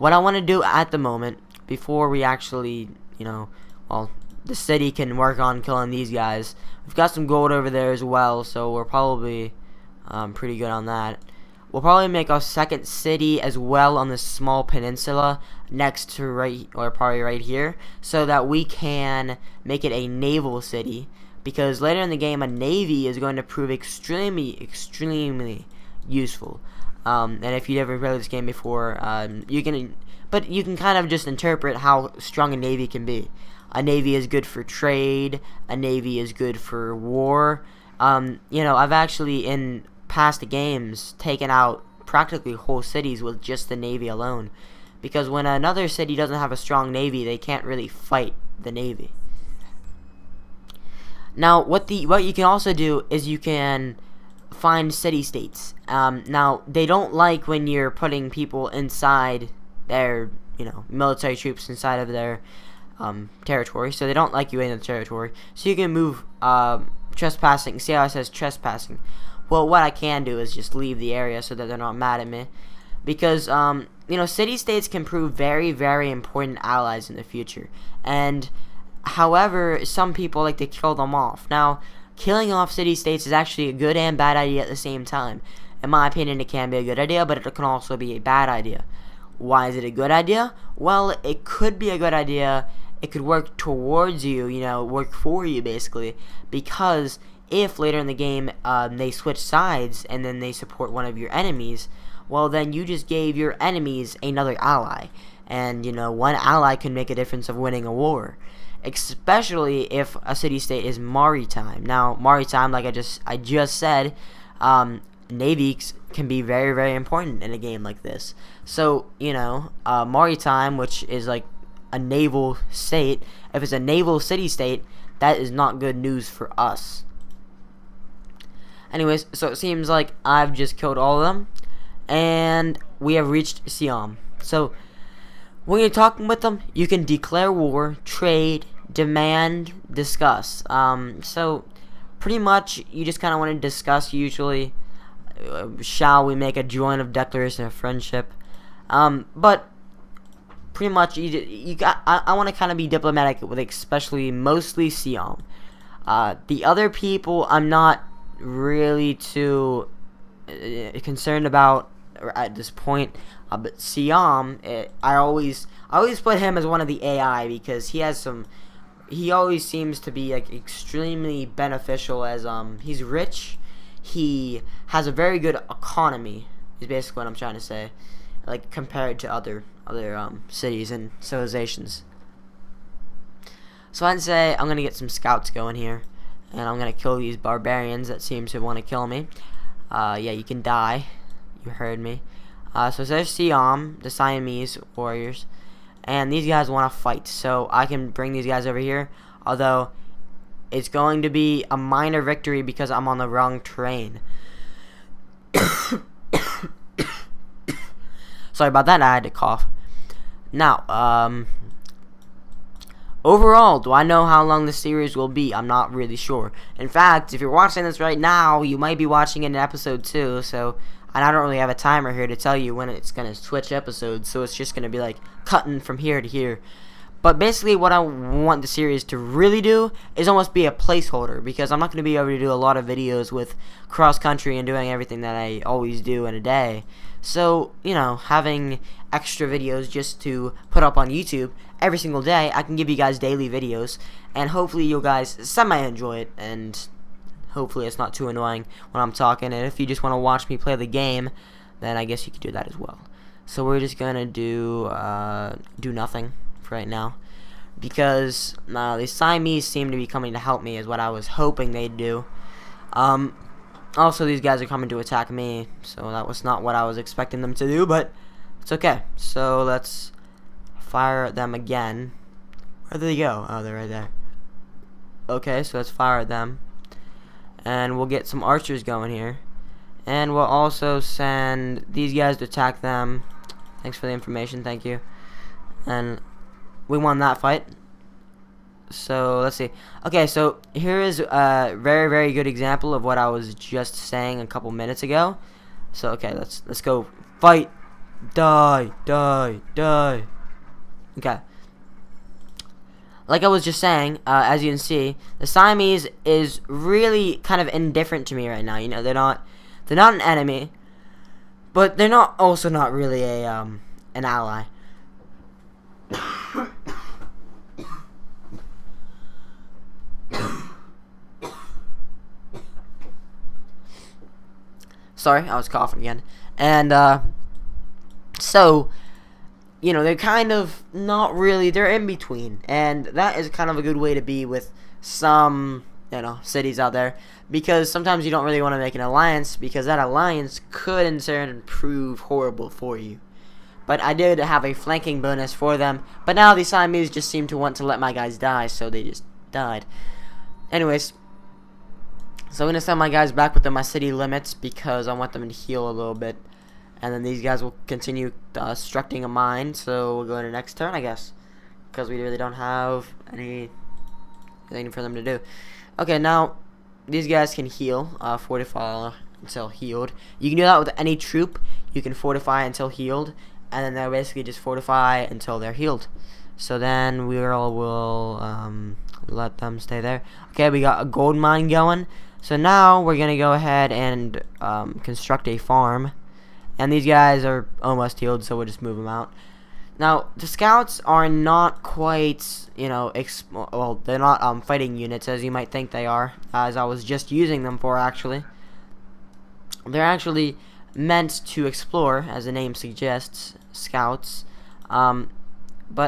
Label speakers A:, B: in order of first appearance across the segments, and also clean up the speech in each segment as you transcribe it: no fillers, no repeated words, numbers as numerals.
A: what I want to do at the moment, before we actually, well, the city can work on killing these guys. We've got some gold over there as well, so we're probably pretty good on that. We'll probably make our second city as well on this small peninsula next to probably right here, so that we can make it a naval city, because later in the game a navy is going to prove extremely useful. And if you've ever played this game before, you can kind of just interpret how strong a navy can be. A navy is good for trade. A navy is good for war. I've actually in past games taken out practically whole cities with just the navy alone, because when another city doesn't have a strong navy, they can't really fight the navy. Now, what you can also do is you can find city-states. Now, they don't like when you're putting people inside their, military troops inside of their territory, so they don't like you in the territory. So you can move trespassing. See how it says trespassing? Well, what I can do is just leave the area so that they're not mad at me, because city-states can prove very, very important allies in the future. And however, some people like to kill them off. Now, killing off city-states is actually a good and bad idea at the same time. In my opinion, it can be a good idea, but it can also be a bad idea. Why is it a good idea? Well, it could be a good idea. It could work towards you, work for you, basically, because if later in the game they switch sides and then they support one of your enemies, well, then you just gave your enemies another ally. And, one ally can make a difference of winning a war, especially if a city-state is maritime. Now, maritime, like I just said, navies can be very, very important in a game like this. So, maritime, which is like a naval state, if it's a naval city-state, that is not good news for us. Anyways, so it seems like I've just killed all of them, and we have reached Siam. So when you're talking with them, you can declare war, trade, demand, discuss. So pretty much you just kind of want to discuss usually. Shall we make a joint of declaration of friendship? But pretty much I want to kind of be diplomatic with, especially mostly Siam. The other people I'm not really too concerned about at this point, but Siam, I always put him as one of the AI, because he always seems to be like extremely beneficial, as he's rich, he has a very good economy, is basically what I'm trying to say, like compared to other cities and civilizations. So I'd say I'm gonna get some scouts going here, and I'm gonna kill these barbarians that seem to want to kill me. Yeah, you can die. You heard me. So there's Siam, the Siamese warriors, and these guys want to fight. So I can bring these guys over here, although it's going to be a minor victory because I'm on the wrong terrain. Sorry about that. I had to cough. Now, overall, do I know how long the series will be? I'm not really sure. In fact, if you're watching this right now, you might be watching it in episode 2, so, and I don't really have a timer here to tell you when it's going to switch episodes, so it's just going to be like cutting from here to here. But basically what I want the series to really do is almost be a placeholder, because I'm not going to be able to do a lot of videos with cross-country and doing everything that I always do in a day. So, having extra videos just to put up on YouTube every single day, I can give you guys daily videos, and hopefully you guys semi-enjoy it, and hopefully it's not too annoying when I'm talking. And if you just want to watch me play the game, then I guess you could do that as well. So we're just going to do nothing right now, because the Siamese seem to be coming to help me, is what I was hoping they'd do. Also, these guys are coming to attack me, so that was not what I was expecting them to do, but it's okay. So let's fire at them again. Where did they go? Oh, they're right there. Okay, so let's fire at them, and we'll get some archers going here, and we'll also send these guys to attack them. Thanks for the information, thank you. And we won that fight. So let's see. Okay, so here is a very, very good example of what I was just saying a couple minutes ago. So okay, let's go fight. Die, die, die. Okay. Like I was just saying, as you can see, the Siamese is really kind of indifferent to me right now. You know, they're not an enemy, but they're not also not really a an ally. Sorry, I was coughing again. And so, you know, they're kind of not really, they're in between, and that is kind of a good way to be with some, you know, cities out there, because sometimes you don't really want to make an alliance, because that alliance could in turn prove horrible for you. But I did have a flanking bonus for them, but now the Siamese just seem to want to let my guys die, so they just died. Anyways, so I'm going to send my guys back within my city limits, because I want them to heal a little bit. And then these guys will continue constructing a mine, so we'll go into next turn, I guess. Because we really don't have anything for them to do. Okay, now, these guys can heal, fortify until healed. You can do that with any troop. You can fortify until healed, and then they'll basically just fortify until they're healed. So then we will let them stay there. Okay, we got a gold mine going. So now we're going to go ahead and construct a farm. And these guys are almost healed, so we'll just move them out. Now, the scouts are not quite, you know, well, they're not fighting units as you might think they are, as I was just using them for, actually. They're actually meant to explore, as the name suggests, scouts. But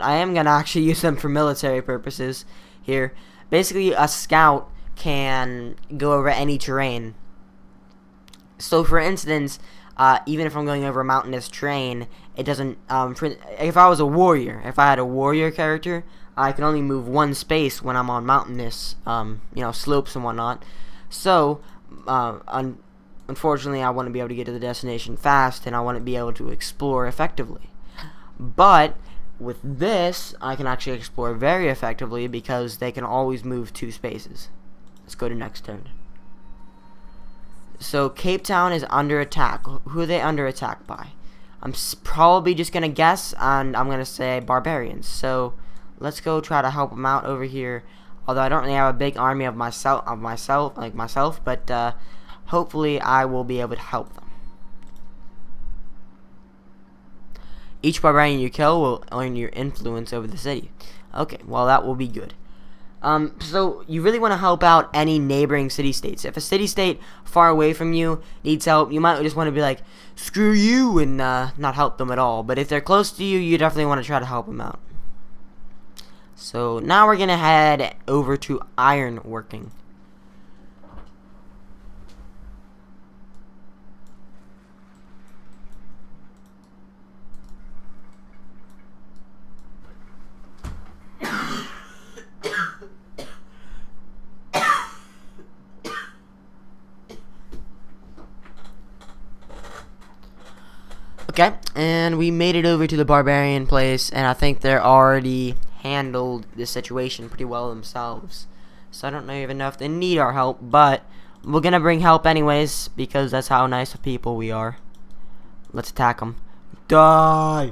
A: I am going to actually use them for military purposes here. Basically, a scout can go over any terrain. So, for instance, even if I'm going over a mountainous terrain, it doesn't, if I was a warrior, if I had a warrior character, I can only move one space when I'm on mountainous, you know, slopes and whatnot. So, unfortunately, I want to be able to get to the destination fast, and I want to be able to explore effectively. But with this, I can actually explore very effectively, because they can always move 2 spaces. Let's go to next turn. So, Cape Town is under attack. Who are they under attack by? I'm probably just going to guess, and I'm going to say Barbarians. So, let's go try to help them out over here. Although I don't really have a big army of myself, but hopefully I will be able to help them. Each barbarian you kill will earn your influence over the city. Okay, well, that will be good. So you really want to help out any neighboring city-states. If a city-state far away from you needs help, you might just want to be like, screw you, and not help them at all. But if they're close to you, you definitely want to try to help them out. So now we're going to head over to ironworking. Okay, and we made it over to the barbarian place, and I think they're already handled this situation pretty well themselves. So I don't even know if they need our help, but we're gonna bring help anyways, because that's how nice of people we are. Let's attack them. Die!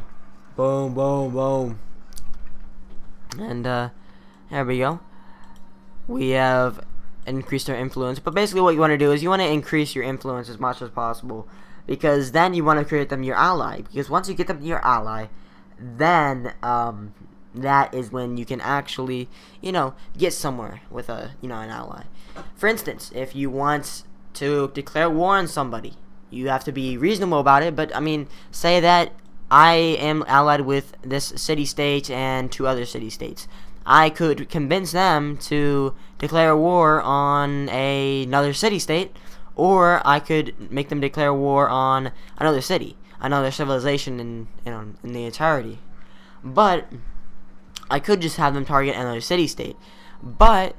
A: Boom, boom, boom. And there we go. We have increased our influence, but basically what you want to do is you want to increase your influence as much as possible, because then you want to create them your ally, because once you get them your ally, then that is when you can actually, you know, get somewhere with a, you know, an ally. For instance, if you want to declare war on somebody, you have to be reasonable about it, but I mean, say that I am allied with this city-state and 2 other city-states. I could convince them to declare war on another city-state, or I could make them declare war on another city, another civilization in the entirety. But I could just have them target another city-state. But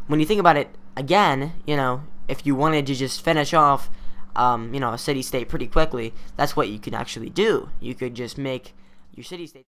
A: when you think about it, again, you know, if you wanted to just finish off, you know, a city-state pretty quickly, that's what you could actually do. You could just make your city-state